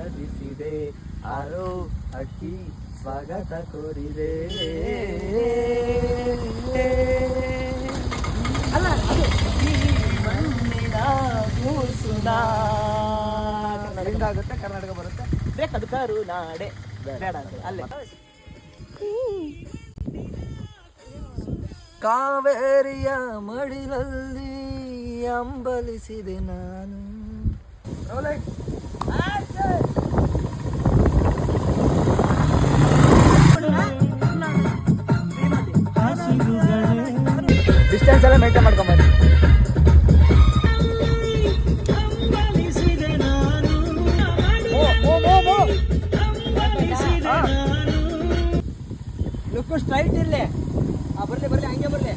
ಆರಾಧಿಸಿದೆ ಆರೋ ಅಕ್ಕಿ ಸ್ವಾಗತ ಕೋರಿದೆ. ಅಲ್ಲ ಅದು ಈ ಮಣ್ಣಿನ ಕೂಸುನ ಹೆಂಗಾಗುತ್ತೆ, ಕರ್ನಾಟಕ ಬರುತ್ತೆ, ಬೇಕದು ಕರುನಾಡೆ ಬೇಡ ಅಲ್ಲೇ. ಕಾವೇರಿಯ ಮಡಿಲಲ್ಲಿ ಅಂಬಲಿಸಿದೆ ನಾನು. ಡಿಸ್ಟೆನ್ಸ್ ಎಲ್ಲ ಮೇಂಟೈನ್ ಮಾಡ್ಕೊಂಬನ್ನಿ. ಲುಕ್ ಸ್ಟ್ರೈಟ್ ಇರಲಿ, ಬರಲಿ ಹಂಗೆ ಬರಲಿ.